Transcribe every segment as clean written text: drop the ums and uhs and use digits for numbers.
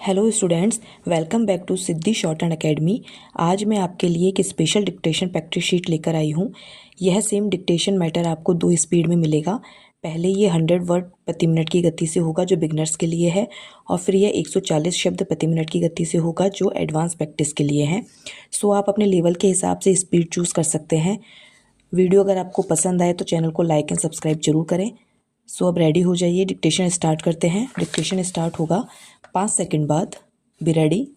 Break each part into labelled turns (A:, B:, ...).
A: Hello students, welcome back to Siddhi shorthand academy. आज मैं आपके लिए एक स्पेशल डिक्टेशन प्रैक्टिस शीट लेकर आई हूँ। यह सेम डिक्टेशन मैटर आपको दो स्पीड में मिलेगा। पहले ये 100 वर्ड प्रति मिनट की गति से होगा जो बिगनर्स के लिए है, और फिर यह 140 शब्द प्रति मिनट की गति से होगा जो एडवांस प्रैक्टिस के लिए है। सो आप अपने लेवल के हिसाब से स्पीड चूज़ कर सकते हैं। वीडियो अगर आपको पसंद आए तो चैनल को लाइक एंड सब्सक्राइब जरूर करें। सो अब रेडी हो जाइए, डिक्टेशन स्टार्ट करते हैं। डिक्टेशन स्टार्ट होगा 5 सेकंड बाद। Be ready,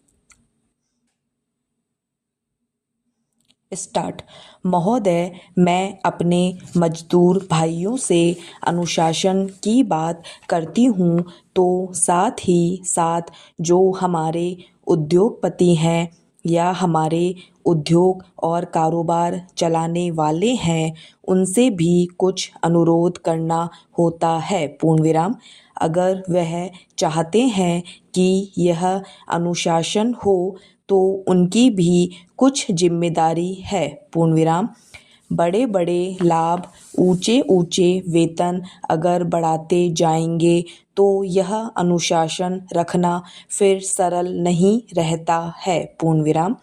A: start. महोदय, मैं अपने मजदूर भाइयों से अनुशासन की बात करती हूँ तो साथ ही साथ जो हमारे उद्योगपति हैं या हमारे उद्योग और कारोबार चलाने वाले हैं उनसे भी कुछ अनुरोध करना होता है, पूर्ण विराम। अगर वह चाहते हैं कि यह अनुशासन हो तो उनकी भी कुछ जिम्मेदारी है, पूर्ण विराम। बड़े बड़े लाभ, ऊंचे ऊंचे वेतन अगर बढ़ाते जाएंगे तो यह अनुशासन रखना फिर सरल नहीं रहता है, पूर्ण विराम।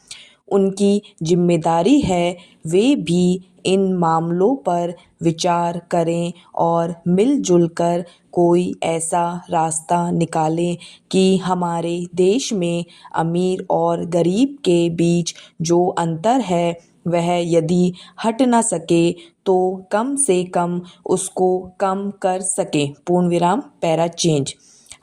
A: उनकी जिम्मेदारी है वे भी इन मामलों पर विचार करें और मिलजुल कर कोई ऐसा रास्ता निकालें कि हमारे देश में अमीर और गरीब के बीच जो अंतर है वह यदि हट ना सके तो कम से कम उसको कम कर सकें, पूर्ण विराम। Para change.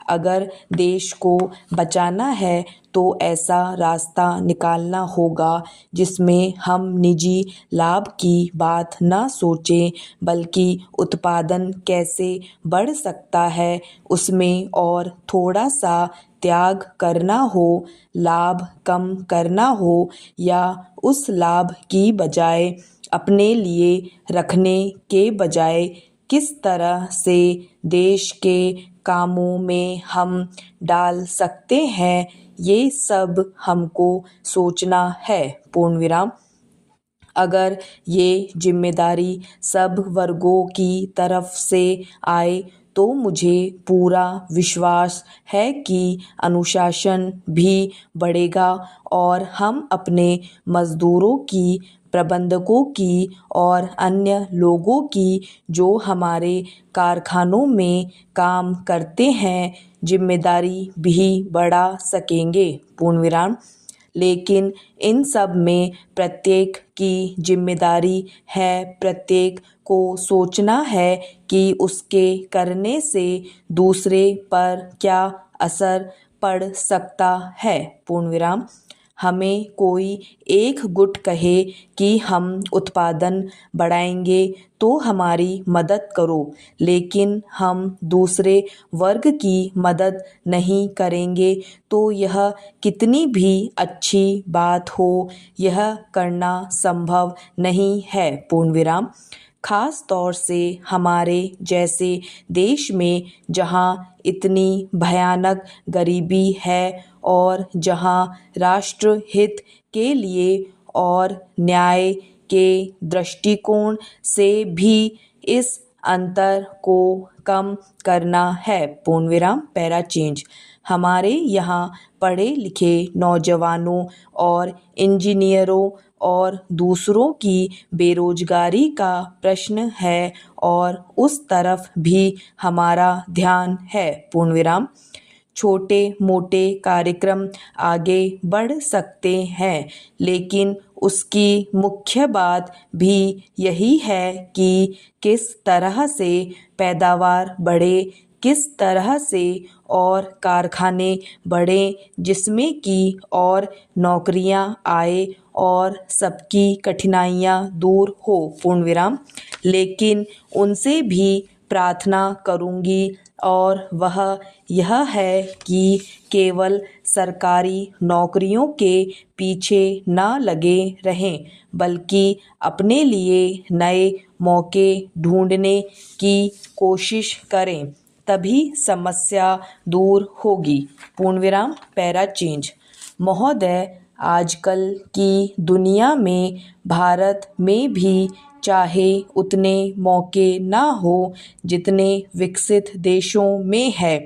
A: अगर देश को बचाना है तो ऐसा रास्ता निकालना होगा जिसमें हम निजी लाभ की बात न सोचें बल्कि उत्पादन कैसे बढ़ सकता है उसमें और थोड़ा सा त्याग करना हो, लाभ कम करना हो या उस लाभ की बजाय अपने लिए रखने के बजाय किस तरह से देश के कामों में हम डाल सकते हैं, ये सब हमको सोचना है, पूर्ण विराम। अगर ये जिम्मेदारी सब वर्गों की तरफ से आए तो मुझे पूरा विश्वास है कि अनुशासन भी बढ़ेगा और हम अपने मज़दूरों की, प्रबंधकों की और अन्य लोगों की जो हमारे कारखानों में काम करते हैं जिम्मेदारी भी बढ़ा सकेंगे, पूर्ण विराम। लेकिन इन सब में प्रत्येक की जिम्मेदारी है प्रत्येक को सोचना है कि उसके करने से दूसरे पर क्या असर पड़ सकता है, पूर्ण विराम। हमें कोई एक गुट कहे कि हम उत्पादन बढ़ाएंगे तो हमारी मदद करो, लेकिन हम दूसरे वर्ग की मदद नहीं करेंगे तो यह कितनी भी अच्छी बात हो यह करना संभव नहीं है, पूर्ण विराम। खास तौर से हमारे जैसे देश में जहाँ इतनी भयानक गरीबी है और जहाँ राष्ट्र हित के लिए और न्याय के दृष्टिकोण से भी इस अंतर को कम करना है, पूर्ण विराम। Para change. हमारे यहाँ पढ़े लिखे नौजवानों और इंजीनियरों और दूसरों की बेरोजगारी का प्रश्न है और उस तरफ भी हमारा ध्यान है, पूर्ण विराम। छोटे मोटे कार्यक्रम आगे बढ़ सकते हैं लेकिन उसकी मुख्य बात भी यही है कि किस तरह से पैदावार बढ़े, किस तरह से और कारखाने बढ़ें जिसमें कि और नौकरियां आए और सबकी कठिनाइयां दूर हो, पूर्ण विराम। लेकिन उनसे भी प्रार्थना करूंगी और वह यह है कि केवल सरकारी नौकरियों के पीछे न लगे रहें बल्कि अपने लिए नए मौके ढूंढने की कोशिश करें, तभी समस्या दूर होगी, पूर्ण विराम। Para change. महोदय, आजकल की दुनिया में भारत में भी चाहे उतने मौके ना हो जितने विकसित देशों में है,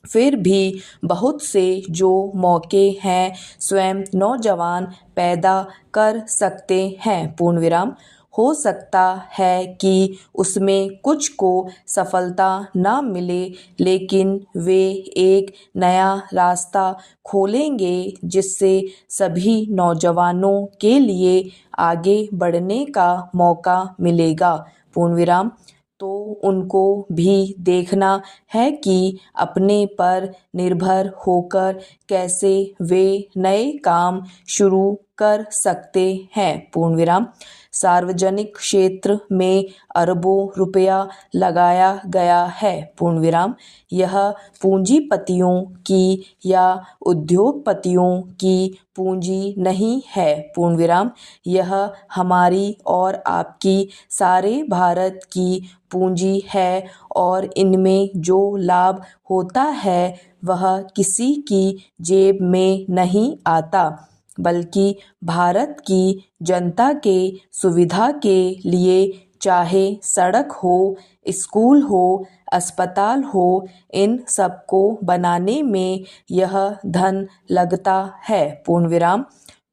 A: फिर भी बहुत से जो मौके हैं स्वयं नौजवान पैदा कर सकते हैं पूर्ण विराम। हो सकता है कि उसमें कुछ को सफलता ना मिले, लेकिन वे एक नया रास्ता खोलेंगे जिससे सभी नौजवानों के लिए आगे बढ़ने का मौका मिलेगा पूर्ण विराम। तो उनको भी देखना है कि अपने पर निर्भर होकर कैसे वे नए काम शुरू कर सकते हैं पूर्ण विराम। सार्वजनिक क्षेत्र में अरबों रुपया लगाया गया है पूर्ण विराम। यह पूंजीपतियों की या उद्योगपतियों की पूंजी नहीं है पूर्ण विराम। यह हमारी और आपकी सारे भारत की पूंजी है और इनमें जो लाभ होता है वह किसी की जेब में नहीं आता, बल्कि भारत की जनता के सुविधा के लिए, चाहे सड़क हो, स्कूल हो, अस्पताल हो, इन सबको बनाने में यह धन लगता है पूर्ण विराम।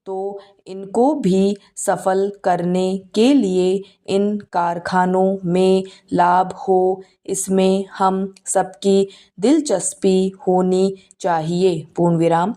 A: तो इनको भी सफल करने के लिए इन कारखानों में लाभ हो, इसमें हम सबकी दिलचस्पी होनी चाहिए पूर्ण विराम।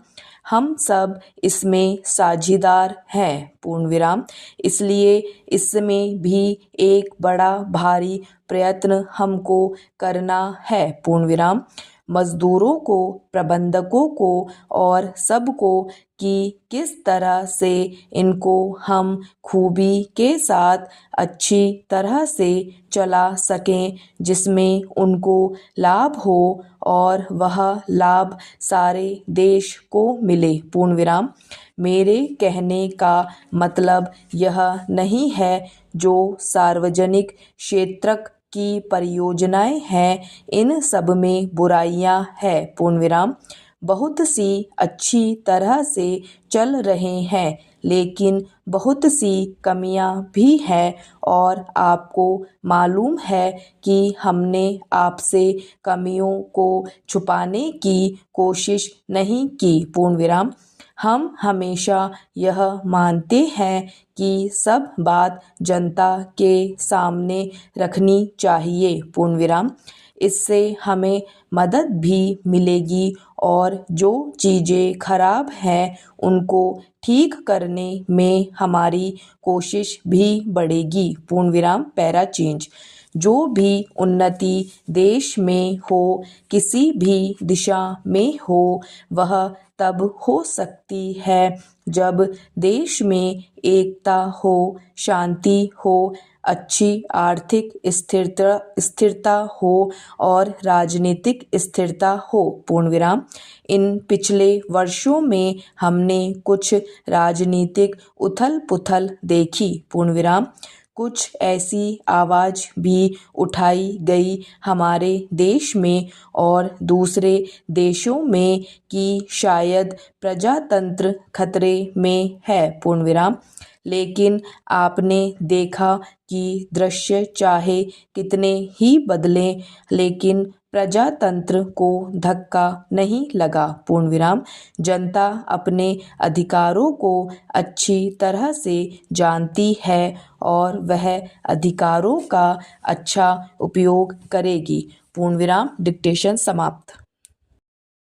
A: हम सब इसमें साझीदार हैं पूर्ण विराम। इसलिए इसमें भी एक बड़ा भारी प्रयत्न हमको करना है पूर्ण विराम। मजदूरों को, प्रबंधकों को और सबको कि किस तरह से इनको हम खूबी के साथ अच्छी तरह से चला सकें, जिसमें उनको लाभ हो और वह लाभ सारे देश को मिले पूर्ण विराम। मेरे कहने का मतलब यह नहीं है जो सार्वजनिक क्षेत्र की परियोजनाएं हैं इन सब में बुराइयां हैं पूर्ण विराम। बहुत सी अच्छी तरह से चल रहे हैं, लेकिन बहुत सी कमियां भी हैं और आपको मालूम है कि हमने आपसे कमियों को छुपाने की कोशिश नहीं की पूर्ण विराम। हम हमेशा यह मानते हैं कि सब बात जनता के सामने रखनी चाहिए पूर्ण विराम। इससे हमें मदद भी मिलेगी और जो चीज़ें खराब हैं उनको ठीक करने में हमारी कोशिश भी बढ़ेगी पूर्ण विराम। Para change. जो भी उन्नति देश में हो, किसी भी दिशा में हो, वह तब हो सकती है जब देश में एकता हो, शांति हो, अच्छी आर्थिक स्थिरता हो और राजनीतिक स्थिरता हो पूर्ण विराम। इन पिछले वर्षों में हमने कुछ राजनीतिक उथल पुथल देखी पूर्ण विराम। कुछ ऐसी आवाज़ भी उठाई गई हमारे देश में और दूसरे देशों में कि शायद प्रजातंत्र खतरे में है पूर्ण विराम। लेकिन आपने देखा कि दृश्य चाहे कितने ही बदलें, लेकिन प्रजातंत्र को धक्का नहीं लगा पूर्ण विराम। जनता अपने अधिकारों को अच्छी तरह से जानती है और वह अधिकारों का अच्छा उपयोग करेगी पूर्ण विराम। डिक्टेशन समाप्त।